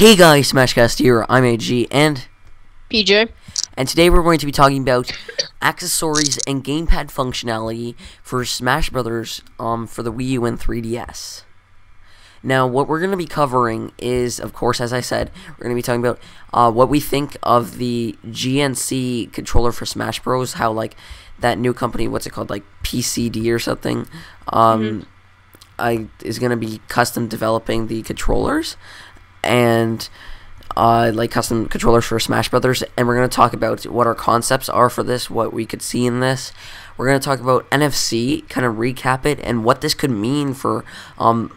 Hey guys, SmashCast here. I'm AG and PJ. today we're going to be talking about accessories and gamepad functionality for Smash Brothers for the Wii U and 3DS. Now, what we're going to be covering is, of course, as I said, we're going to be talking about what we think of the GNC controller for Smash Bros. How, like, that new company, what's it called, like PCD or something, is going to be custom developing the controllers and like custom controllers for Smash Brothers. And we're going to talk about what our concepts are for this, what we could see in this. We're going to talk about NFC, kind of recap it, and what this could mean for like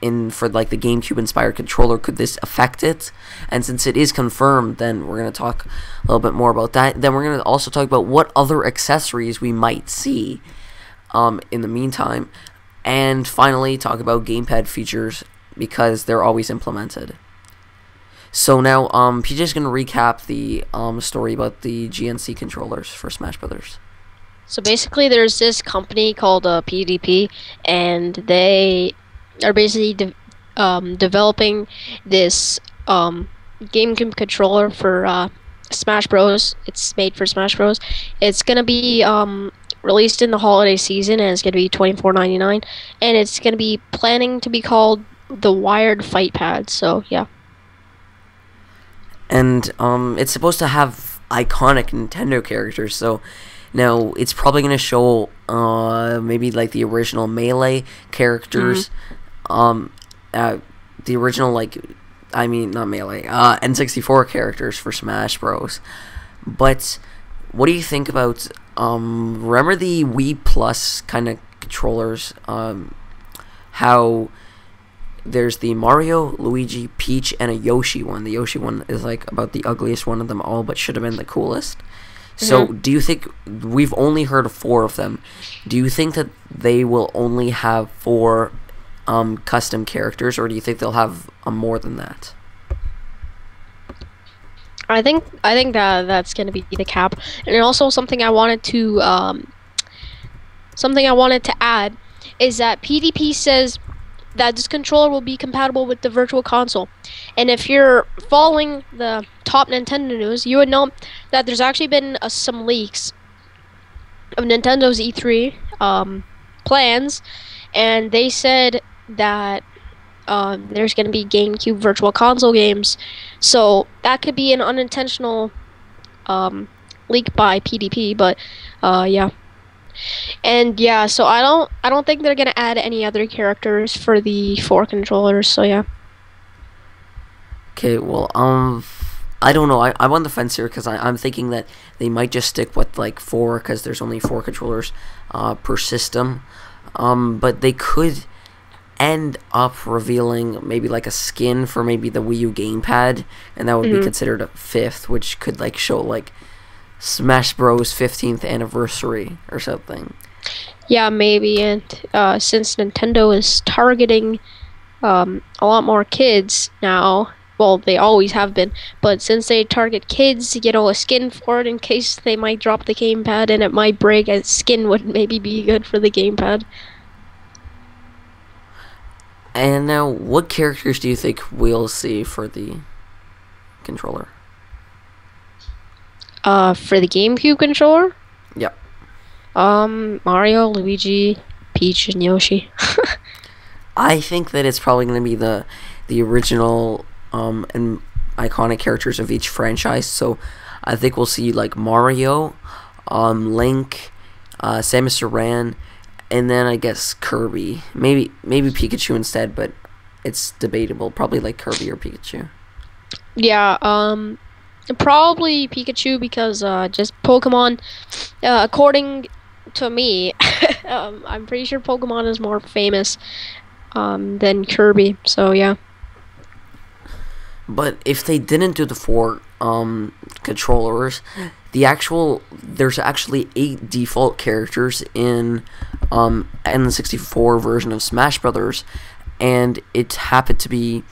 the GameCube inspired controller. Could this affect it? And since it is confirmed, then we're going to talk a little bit more about that. Then we're going to also talk about what other accessories we might see in the meantime, and finally talk about gamepad features because they're always implemented. So now PJ's going to recap the story about the GNC controllers for Smash Brothers. So basically, there's this company called PDP, and they are basically developing this GameCube controller for Smash Bros. It's made for Smash Bros. It's gonna be released in the holiday season, and it's gonna be $24.99, and it's gonna be planning to be called the Wired Fight Pad. So yeah. And it's supposed to have iconic Nintendo characters, so now it's probably going to show maybe like the original Melee characters, the original, like, I mean, not Melee, N64 characters for Smash Bros. But what do you think about, remember the Wii Plus kind of controllers, how there's the Mario, Luigi, Peach, and a Yoshi one. The Yoshi one is like about the ugliest one of them all, but should have been the coolest. So, do you think, we've only heard of 4 of them, do you think that they will only have 4 custom characters, or do you think they'll have more than that? I think that's gonna be the cap, and also something I wanted to add is that PDP says that this controller will be compatible with the Virtual Console. And if you're following the top Nintendo news, you would know that there's actually been some leaks of Nintendo's E3 plans, and they said that there's going to be GameCube Virtual Console games. So that could be an unintentional leak by PDP, but yeah. And yeah, so I don't think they're gonna add any other characters for the 4 controllers. So yeah. Okay, well, I don't know. I'm on the fence here because I'm thinking that they might just stick with like 4 because there's only 4 controllers per system. But they could end up revealing maybe like a skin for maybe the Wii U Gamepad, and that would be considered a 5th, which could like show like Smash Bros 15th anniversary or something. Yeah, maybe. And since Nintendo is targeting a lot more kids now, well, they always have been, but since they target kids, a skin for it in case they might drop the gamepad and it might break, a skin would maybe be good for the gamepad. And now, what characters do you think we'll see for the controller? For the GameCube controller? Yep. Mario, Luigi, Peach, and Yoshi. I think that it's probably going to be the original and iconic characters of each franchise. So I think we'll see like Mario, Link, Samus Aran, and then I guess Kirby. Maybe Pikachu instead, but it's debatable. Probably like Kirby or Pikachu. Yeah, probably Pikachu because just Pokemon, according to me, I'm pretty sure Pokemon is more famous than Kirby, so yeah. But if they didn't do the 4 controllers, there's actually 8 default characters in the N64 version of Smash Brothers, and it happened to be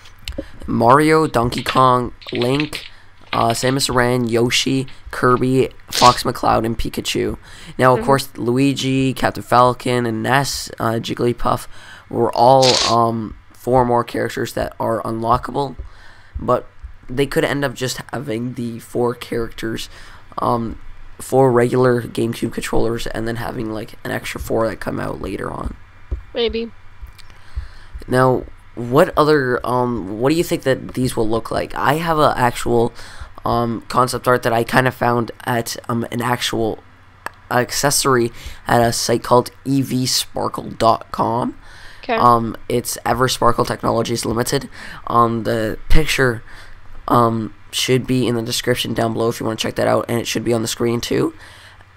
Mario, Donkey Kong, Link, Samus Aran, Yoshi, Kirby, Fox McCloud, and Pikachu. Now, of course, Luigi, Captain Falcon, and Ness, Jigglypuff were all 4 more characters that are unlockable. But they could end up just having the 4 characters, 4 regular GameCube controllers, and then having like an extra 4 that come out later on. Maybe. Now, what do you think that these will look like? I have an actual concept art that I kind of found at an actual accessory at a site called evsparkle.com. Okay. It's Eversparkle Technologies Limited. The picture should be in the description down below if you want to check that out, and it should be on the screen too.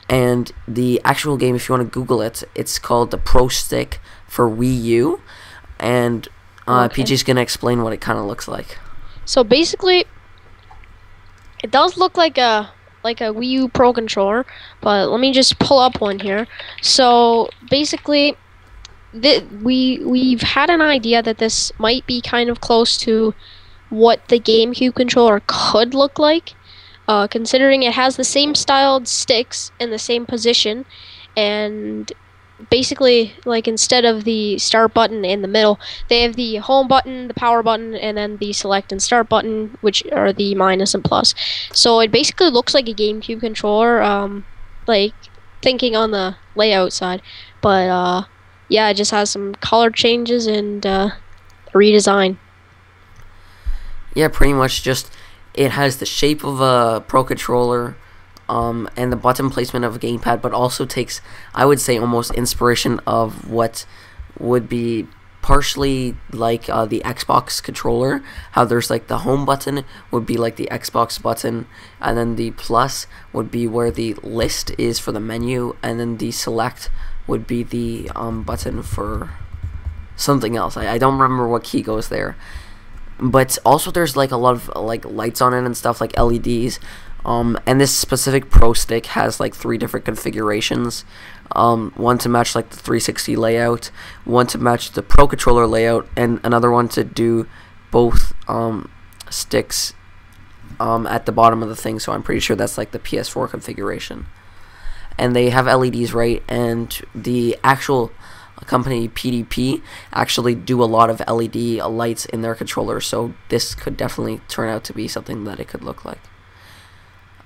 And the actual game, if you want to Google it, it's called the Pro Stick for Wii U, and PG's gonna explain what it kind of looks like. So basically, it does look like a Wii U Pro controller, but let me just pull up one here. So basically, we've had an idea that this might be kind of close to what the GameCube controller could look like, considering it has the same styled sticks in the same position, and basically, like, instead of the start button in the middle, they have the home button, the power button, and then the select and start button, which are the minus and plus. So it basically looks like a GameCube controller, like, thinking on the layout side, but yeah, it just has some color changes and redesign. Yeah, pretty much just, it has the shape of a Pro controller, and the button placement of a gamepad, but also takes, I would say, almost inspiration of what would be partially like the Xbox controller. How there's like the home button would be like the Xbox button, and then the plus would be where the list is for the menu, and then the select would be the button for something else. I don't remember what key goes there. But also there's like a lot of like lights on it and stuff, like LEDs. And this specific Pro Stick has like 3 different configurations. One to match like the 360 layout, one to match the Pro controller layout, and another one to do both sticks at the bottom of the thing. So I'm pretty sure that's like the PS4 configuration. And they have LEDs, right? And the actual company PDP actually do a lot of LED lights in their controllers, so this could definitely turn out to be something that it could look like.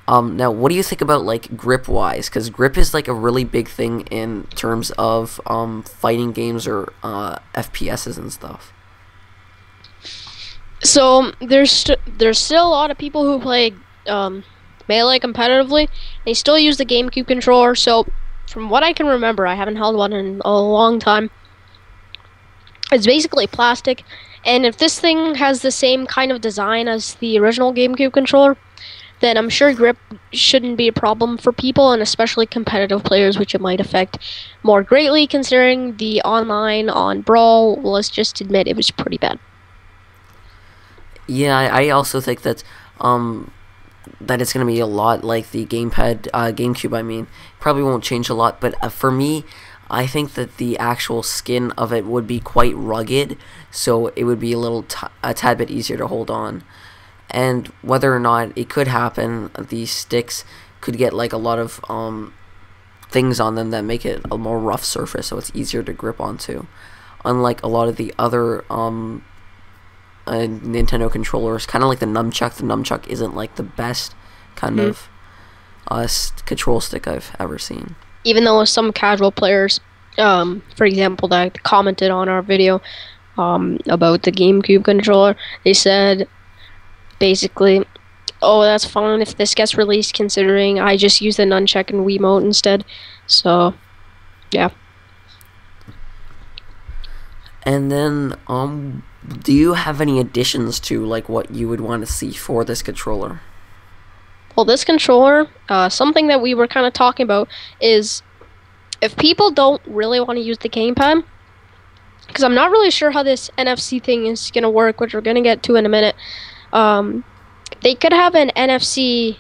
Now, what do you think about like grip wise? Because grip is like a really big thing in terms of fighting games or FPSs and stuff. So there's still a lot of people who play Melee competitively. They still use the GameCube controller. So from what I can remember, I haven't held one in a long time. It's basically plastic, and if this thing has the same kind of design as the original GameCube controller, then I'm sure grip shouldn't be a problem for people, and especially competitive players, which it might affect more greatly, considering the online on Brawl, let's just admit, it was pretty bad. Yeah, I also think that that it's going to be a lot like the GameCube, I mean. Probably won't change a lot, but for me, I think that the actual skin of it would be quite rugged, so it would be a tad bit easier to hold on. And whether or not it could happen, these sticks could get like a lot of things on them that make it a more rough surface, so it's easier to grip onto. Unlike a lot of the other Nintendo controllers, kind of like the nunchuck isn't like the best kind of control stick I've ever seen. Even though some casual players, for example, that commented on our video about the GameCube controller, they said basically, oh, that's fine if this gets released, considering I just use the nunchuck and Wiimote instead. So, yeah. And then, do you have any additions to like what you would want to see for this controller? Well, this controller, something that we were kind of talking about is if people don't really want to use the gamepad, because I'm not really sure how this NFC thing is going to work, which we're going to get to in a minute. They could have an NFC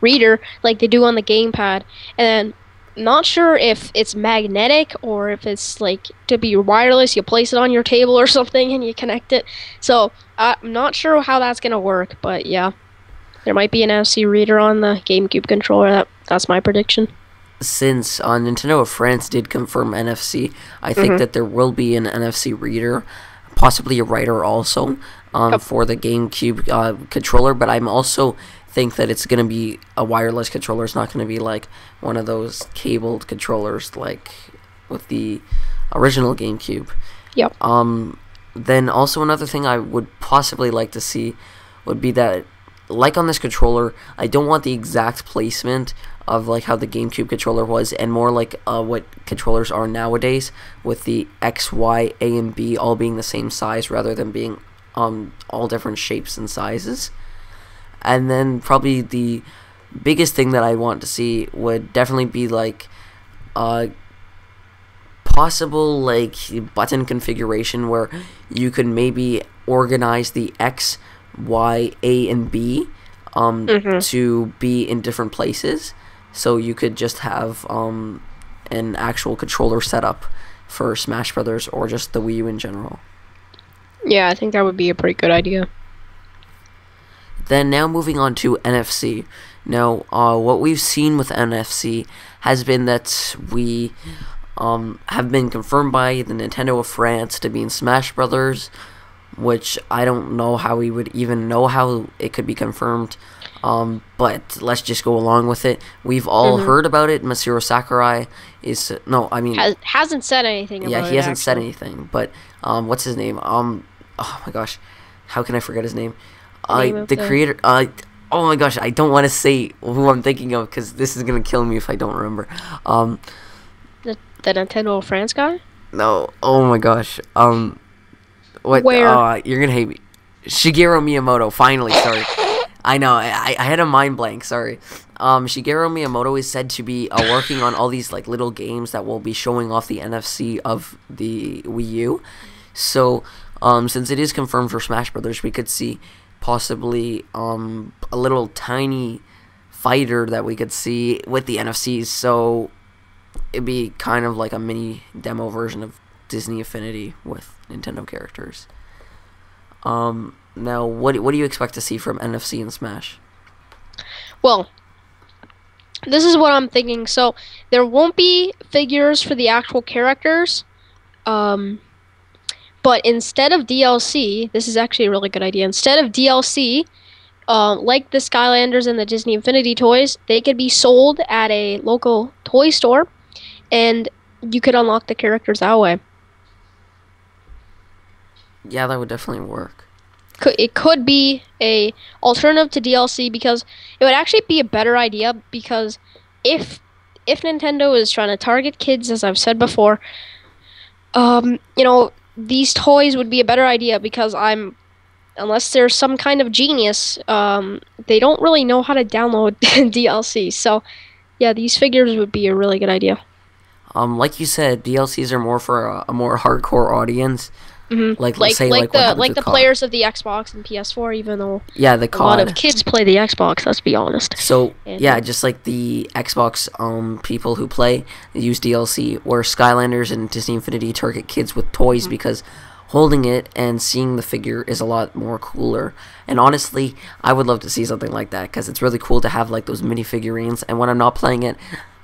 reader like they do on the gamepad, and not sure if it's magnetic or if it's like to be wireless. You place it on your table or something and you connect it. So I'm not sure how that's gonna work, but yeah, there might be an NFC reader on the GameCube controller. That's my prediction. Since Nintendo of France did confirm NFC, I think that there will be an NFC reader, possibly a writer also. for the GameCube controller, but I'm also think that it's going to be a wireless controller. It's not going to be like one of those cabled controllers like with the original GameCube. Yep. Then also another thing I would possibly like to see would be that, like on this controller, I don't want the exact placement of like how the GameCube controller was, and more like what controllers are nowadays, with the X, Y, A, and B all being the same size rather than being all different shapes and sizes. And then probably the biggest thing that I want to see would definitely be like possible like button configuration where you could maybe organize the X, Y, A, and B to be in different places. So you could just have an actual controller setup for Smash Brothers or just the Wii U in general. Yeah, I think that would be a pretty good idea. Then now moving on to NFC. Now, what we've seen with NFC has been that we have been confirmed by the Nintendo of France to be in Smash Brothers, which I don't know how we would even know how it could be confirmed. But let's just go along with it. We've all heard about it. Masahiro Sakurai hasn't said anything about it. Yeah, he hasn't said anything. But what's his name? Oh my gosh, how can I forget his name? The creator. Oh my gosh, I don't want to say who I'm thinking of because this is gonna kill me if I don't remember. The Nintendo of France guy? No. Oh my gosh. What? Where? You're gonna hate me. Shigeru Miyamoto. Finally, sorry. I know. I had a mind blank. Sorry. Shigeru Miyamoto is said to be working on all these like little games that will be showing off the NFC of the Wii U. So, since it is confirmed for Smash Brothers, we could see possibly a little tiny fighter that we could see with the NFCs. So it'd be kind of like a mini demo version of Disney Infinity with Nintendo characters. Now, what do you expect to see from NFC and Smash? Well, this is what I'm thinking. So there won't be figures for the actual characters, but instead of DLC, this is actually a really good idea. Instead of DLC, like the Skylanders and the Disney Infinity toys, they could be sold at a local toy store, and you could unlock the characters that way. Yeah, that would definitely work. It could be a alternative to DLC because it would actually be a better idea, because if Nintendo is trying to target kids, as I've said before, these toys would be a better idea because unless there's some kind of genius, they don't really know how to download DLC. So, yeah, these figures would be a really good idea. Like you said, DLCs are more for a more hardcore audience. Like the players of the Xbox and PS4, even though a lot of kids play the Xbox. Let's be honest. So just like the Xbox people who play use DLC, where Skylanders and Disney Infinity target kids with toys because holding it and seeing the figure is a lot more cooler. And honestly, I would love to see something like that because it's really cool to have like those mini figurines. And when I'm not playing it,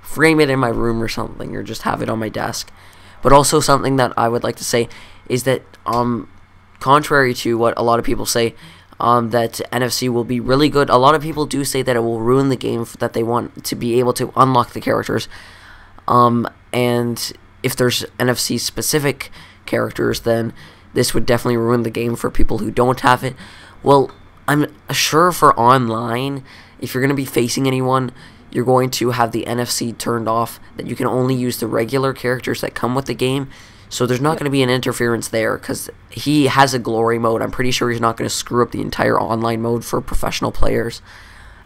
frame it in my room or something, or just have it on my desk. But also something that I would like to say is that, contrary to what a lot of people say, that NFC will be really good, a lot of people do say that it will ruin the game, that they want to be able to unlock the characters. And if there's NFC-specific characters, then this would definitely ruin the game for people who don't have it. Well, I'm sure for online, if you're going to be facing anyone, you're going to have the NFC turned off, that you can only use the regular characters that come with the game. So there's not going to be an interference there, because he has a glory mode. I'm pretty sure he's not going to screw up the entire online mode for professional players.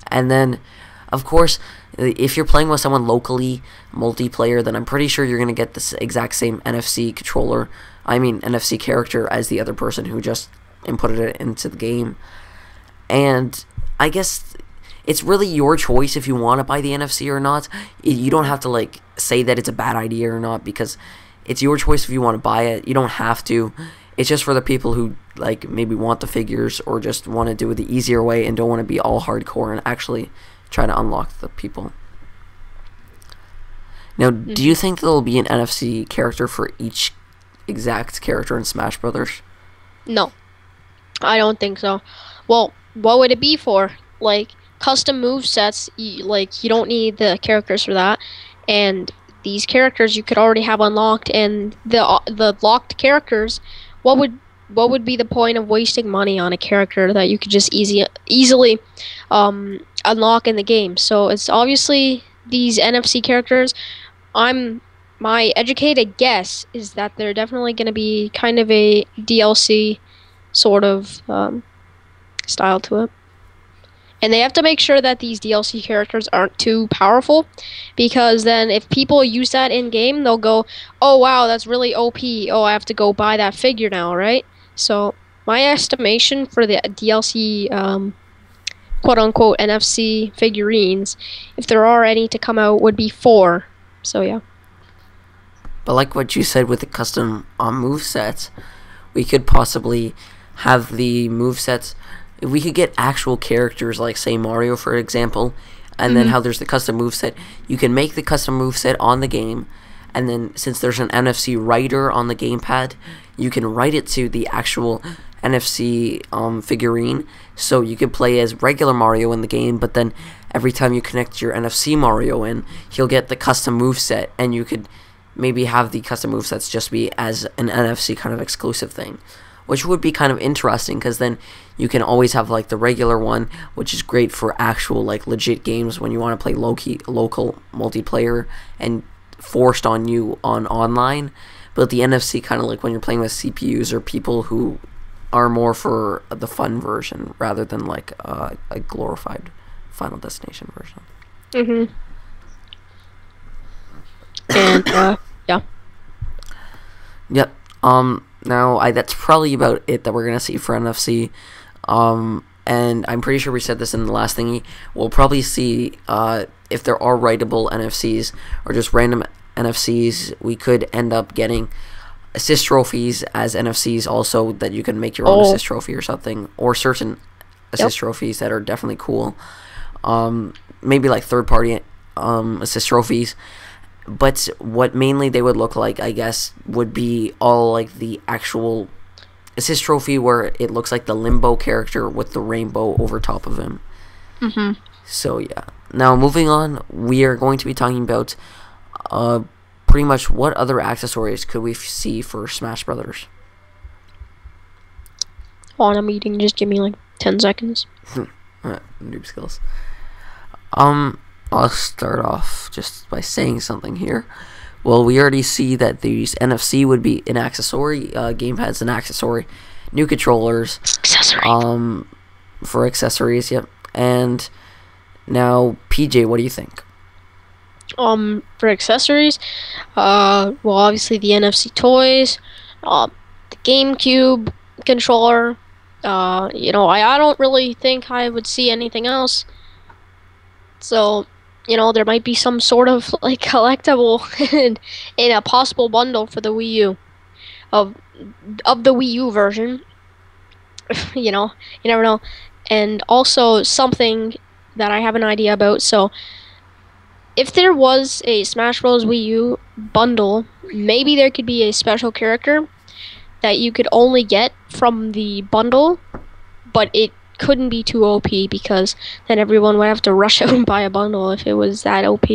And then, of course, if you're playing with someone locally, multiplayer, then I'm pretty sure you're going to get this exact same NFC character as the other person who just inputted it into the game. And I guess it's really your choice if you want to buy the NFC or not. You don't have to like say that it's a bad idea or not, because it's your choice if you want to buy it. You don't have to. It's just for the people who like maybe want the figures or just want to do it the easier way and don't want to be all hardcore and actually try to unlock the people. Now, do you think there'll be an NFC character for each exact character in Smash Brothers? No. I don't think so. Well, what would it be for? Like custom move sets, like you don't need the characters for that, and these characters you could already have unlocked, and the locked characters, what would be the point of wasting money on a character that you could just easily unlock in the game? So it's obviously these NFC characters. My educated guess is that they're definitely going to be kind of a DLC sort of style to it. And they have to make sure that these DLC characters aren't too powerful, because then if people use that in game, they'll go, "Oh wow, that's really OP. Oh, I have to go buy that figure now, right?" So my estimation for the DLC, quote unquote NFC figurines, if there are any to come out, would be 4. So yeah. But like what you said with the custom move sets, we could possibly have the move sets. If we could get actual characters like, say, Mario, for example, and then how there's the custom move set, you can make the custom move set on the game, and then since there's an NFC writer on the gamepad, you can write it to the actual NFC figurine, so you could play as regular Mario in the game, but then every time you connect your NFC Mario in, he'll get the custom move set, and you could maybe have the custom move sets just be as an NFC kind of exclusive thing, which would be kind of interesting, because then you can always have like the regular one, which is great for actual like legit games when you want to play local multiplayer and forced on you on online. But the NFC kind of like when you're playing with CPUs or people who are more for the fun version rather than like a glorified Final Destination version. And yeah. Yep. Now that's probably about it that we're gonna see for NFC. And I'm pretty sure we said this in the last thingy. We'll probably see if there are writable NFCs or just random NFCs. We could end up getting assist trophies as NFCs also, that you can make your own assist trophy or something, or certain assist trophies that are definitely cool. Maybe like third-party assist trophies. But what mainly they would look like, I guess, would be all like the actual assist trophy where it looks like the Limbo character with the rainbow over top of him. So yeah. Now moving on, we are going to be talking about pretty much what other accessories could we see for Smash Brothers. On a meeting, just give me like 10 seconds. Noob skills. I'll start off just by saying something here. Well, we already see that these NFC would be an accessory, gamepad's an accessory, new controllers, for accessories, yep. And now, PJ, what do you think? For accessories, well, obviously the NFC toys, the GameCube controller. I don't really think I would see anything else. So, there might be some sort of like collectible in a possible bundle for the Wii U of the Wii U version. You never know. And also something that I have an idea about. So, if there was a Smash Bros. Wii U bundle, maybe there could be a special character that you could only get from the bundle, but it couldn't be too OP, because then everyone would have to rush out and buy a bundle if it was that OP.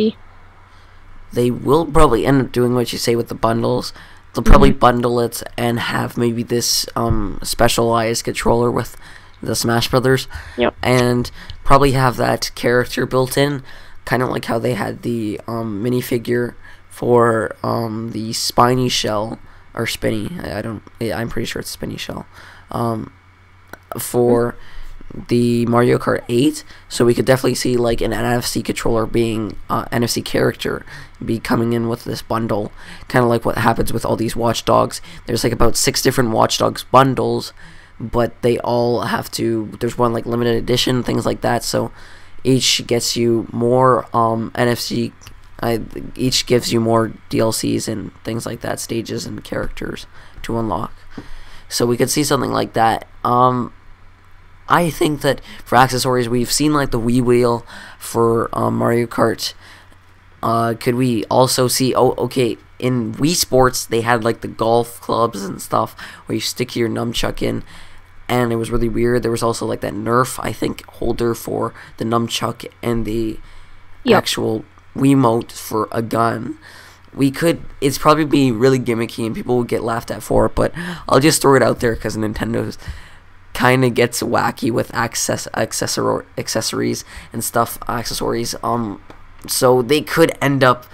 They will probably end up doing what you say with the bundles. They'll probably bundle it and have maybe this specialized controller with the Smash Brothers. Yep. And probably have that character built in, kind of like how they had the minifigure for the Spiny Shell, or Spinny. I'm pretty sure it's Spinny Shell. For the Mario Kart 8, so we could definitely see like an NFC controller being NFC character be coming in with this bundle, kind of like what happens with all these Watch Dogs. There's like about 6 different Watch Dogs bundles, but they all have to, there's one like limited edition, things like that, so each gets you more NFC, each gives you more DLCs and things like that, stages and characters to unlock. So we could see something like that. I think that for accessories, we've seen like the Wii Wheel for Mario Kart. Could we also see, in Wii Sports, they had like the golf clubs and stuff where you stick your nunchuck in. and it was really weird. There was also like that Nerf, I think, holder for the nunchuck and the actual Wiimote for a gun. It's probably be really gimmicky and people will get laughed at for it, but I'll just throw it out there because Nintendo's kind of gets wacky with accessories and stuff, accessories. So they could end up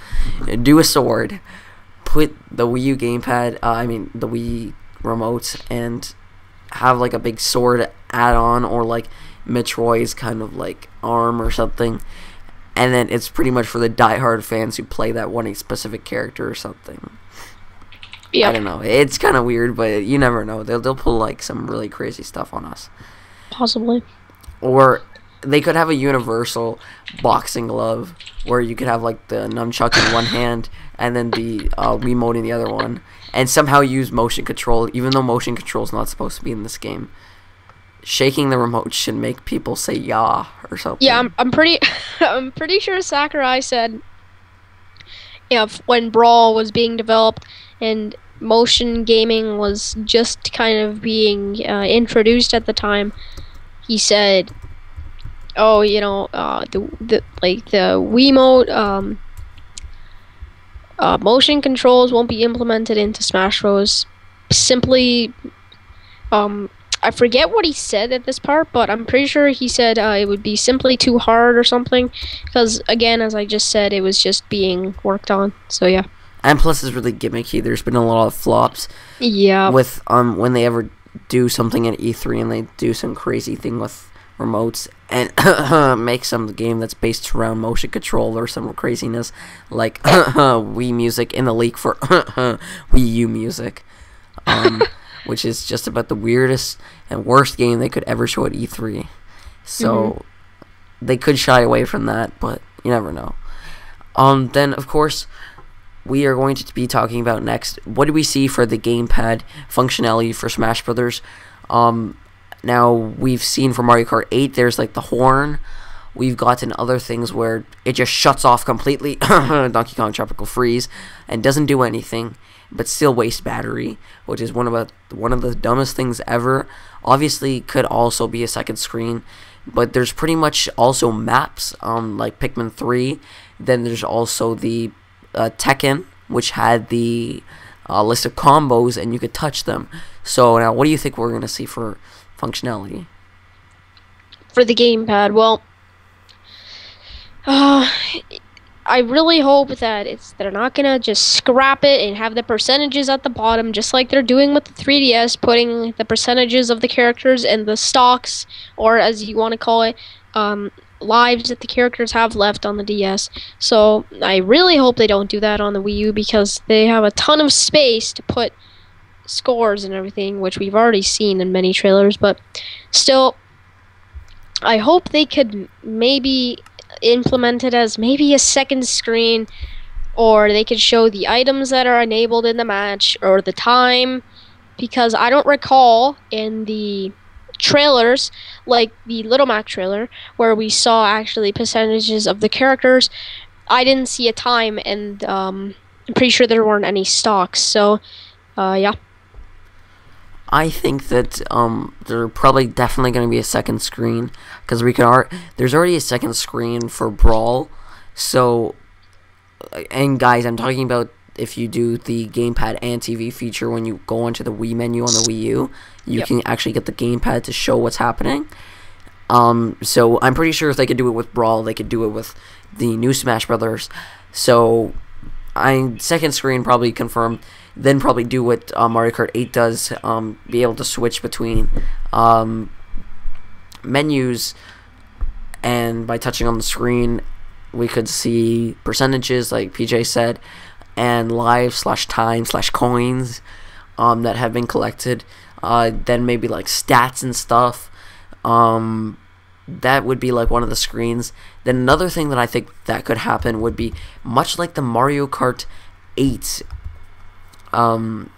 do a sword, put the Wii U Gamepad, the Wii remote, and have like a big sword add-on, or like Metroid's kind of like arm or something, and then it's pretty much for the diehard fans who play that one specific character or something. I don't know. It's kind of weird, but you never know. They'll pull like some really crazy stuff on us. Possibly. Or they could have a universal boxing glove where you could have like the nunchuck in one hand and then the Wiimote in the other one, and somehow use motion control, even though motion control is not supposed to be in this game. Shaking the remote should make people say "yah" or something. Yeah, I'm pretty I'm pretty sure Sakurai said, when Brawl was being developed and motion gaming was just kind of being introduced at the time, he said, "Oh, the Wiimote motion controls won't be implemented into Smash Bros. Simply, I forget what he said at this part, but I'm pretty sure he said it would be simply too hard or something, because again, as I just said, it was just being worked on." So yeah. And plus, it's really gimmicky. There's been a lot of flops. Yeah. With when they ever do something at E3 and they do some crazy thing with remotes and make some game that's based around motion control or some craziness, like Wii Music in the leak for Wii U Music, which is just about the weirdest and worst game they could ever show at E3. So they could shy away from that, but you never know. Then of course, we are going to be talking about next, what do we see for the gamepad functionality for Smash Brothers? Now, we've seen for Mario Kart 8, there's like the horn. We've gotten other things where it just shuts off completely, Donkey Kong Tropical Freeze, and doesn't do anything, but still wastes battery, which is one of the dumbest things ever. Obviously, could also be a second screen, but there's pretty much also maps, like Pikmin 3. Then there's also the Tekken, which had the list of combos, and you could touch them. So now, what do you think we're going to see for functionality for the gamepad? Well, I really hope that they're not gonna just scrap it and have the percentages at the bottom, just like they're doing with the 3DS, putting the percentages of the characters and the stocks, or as you want to call it, lives that the characters have left on the DS. So I really hope they don't do that on the Wii U, because they have a ton of space to put scores and everything, which we've already seen in many trailers. But still, I hope they could maybe implement it as maybe a second screen, or they could show the items that are enabled in the match or the time, because I don't recall in the trailers, like the Little Mac trailer, where we saw actually percentages of the characters. I didn't see a time, and I'm pretty sure there weren't any stocks. So yeah, I think that there probably definitely going to be a second screen, because there's already a second screen for Brawl. So, and guys, I'm talking about if you do the gamepad and TV feature, when you go into the Wii menu on the Wii U, you can actually get the gamepad to show what's happening. So I'm pretty sure if they could do it with Brawl, they could do it with the new Smash Brothers. So, second screen probably confirmed. Then probably do what Mario Kart 8 does, be able to switch between menus, and by touching on the screen, we could see percentages, like PJ said, and live/time/coins that have been collected. Then maybe like stats and stuff. That would be like one of the screens. Then another thing that I think that could happen would be much like the Mario Kart 8. Kind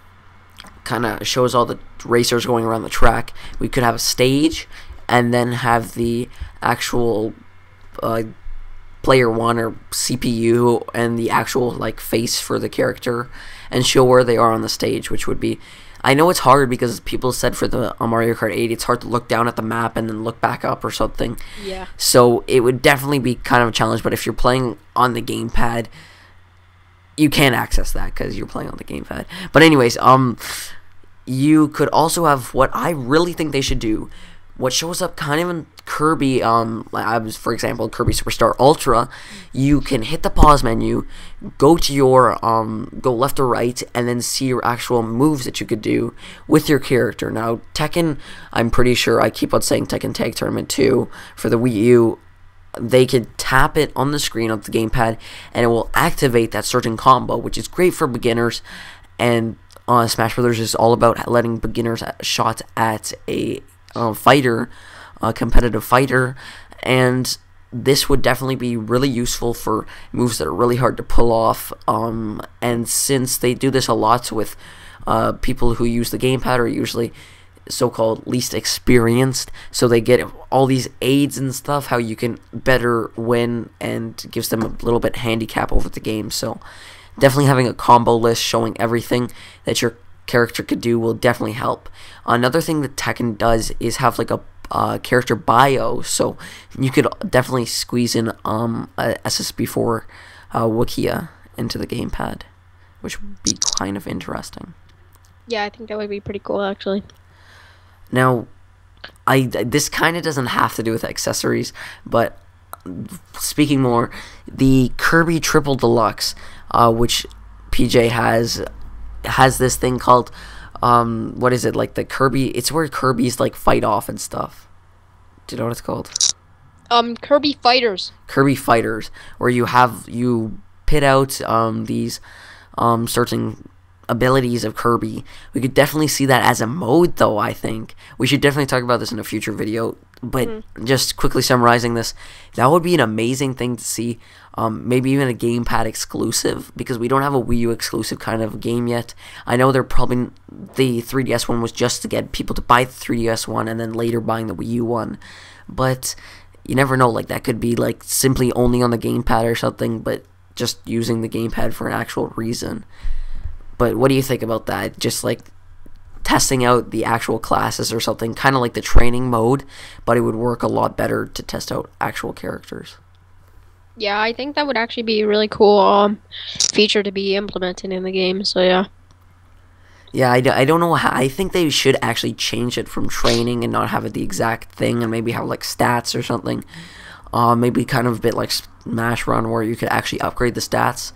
of shows all the racers going around the track. We could have a stage, and then have the actual player one or CPU and the actual like face for the character, and show where they are on the stage, which would be I know it's hard because people said for the Mario Kart 8, it's hard to look down at the map and then look back up or something. Yeah. So it would definitely be kind of a challenge. But if you're playing on the gamepad, you can't access that because you're playing on the gamepad. But anyways, you could also have what I really think they should do. What shows up kind of in Kirby, for example, Kirby Superstar Ultra, you can hit the pause menu, go to your, go left or right, and then see your actual moves that you could do with your character. Now, Tekken, I'm pretty sure, I keep on saying Tekken Tag Tournament 2 for the Wii U, they could tap it on the screen of the gamepad, and it will activate that certain combo, which is great for beginners, and Smash Brothers is all about letting beginners shot at a fighter, a competitive fighter, and this would definitely be really useful for moves that are really hard to pull off, and since they do this a lot with people who use the gamepad are usually so-called least experienced, so they get all these aids and stuff, how you can better win, and gives them a little bit handicap over the game. So definitely having a combo list showing everything that your character could do will definitely help. Another thing that Tekken does is have like a character bio, so you could definitely squeeze in a SSB4 Wikia into the gamepad, which would be kind of interesting. Yeah, I think that would be pretty cool, actually. Now, this kind of doesn't have to do with accessories, but speaking more, the Kirby Triple Deluxe, which PJ has this thing called, what is it, like the Kirby, it's where Kirby's like fight off and stuff. Do you know what it's called? Kirby Fighters. Kirby Fighters, where you pit out these certain abilities of Kirby. We could definitely see that as a mode, though. I think we should definitely talk about this in a future video, but just quickly summarizing this, that would be an amazing thing to see. Maybe even a gamepad exclusive, because we don't have a Wii U exclusive kind of game yet. I know they're probably, the 3DS one was just to get people to buy the 3DS one and then later buying the Wii U one, but you never know, like that could be like simply only on the gamepad or something, but just using the gamepad for an actual reason. But what do you think about that? Just like testing out the actual classes or something, kind of like the training mode, but it would work a lot better to test out actual characters. Yeah, I think that would actually be a really cool feature to be implemented in the game, so yeah. Yeah, I don't know how, I think they should actually change it from training and not have it the exact thing, and maybe have like stats or something. Maybe kind of a bit like Smash Run, where you could actually upgrade the stats.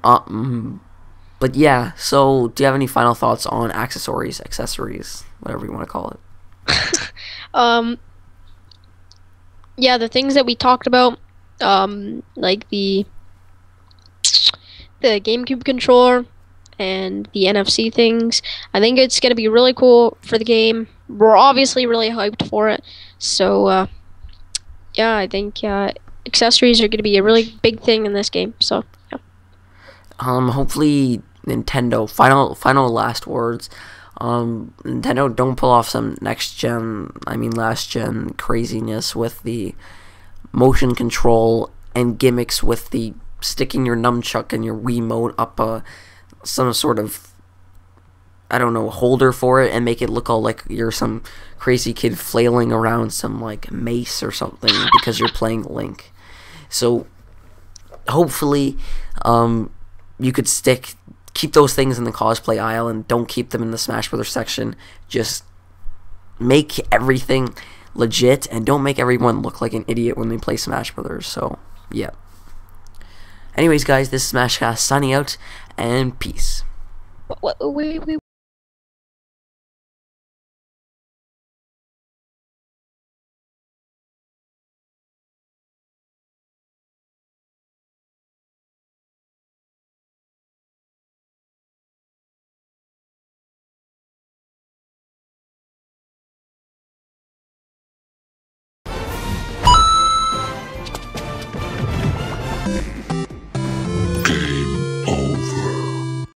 But yeah, so do you have any final thoughts on accessories, whatever you want to call it? Yeah, the things that we talked about, like the GameCube controller and the NFC things, I think it's going to be really cool for the game. We're obviously really hyped for it. So, yeah, I think accessories are going to be a really big thing in this game. So, yeah. Hopefully Nintendo, final last words. Nintendo, don't pull off some last gen craziness with the motion control and gimmicks with the sticking your nunchuck and your Wiimote up some sort of, I don't know, holder for it, and make it look all like you're some crazy kid flailing around some like mace or something because you're playing Link. So hopefully you could keep those things in the cosplay aisle and don't keep them in the Smash Brothers section. Just make everything legit and don't make everyone look like an idiot when they play Smash Brothers. So yeah. Anyways, guys, this is SmashCast signing out, and peace. Wait.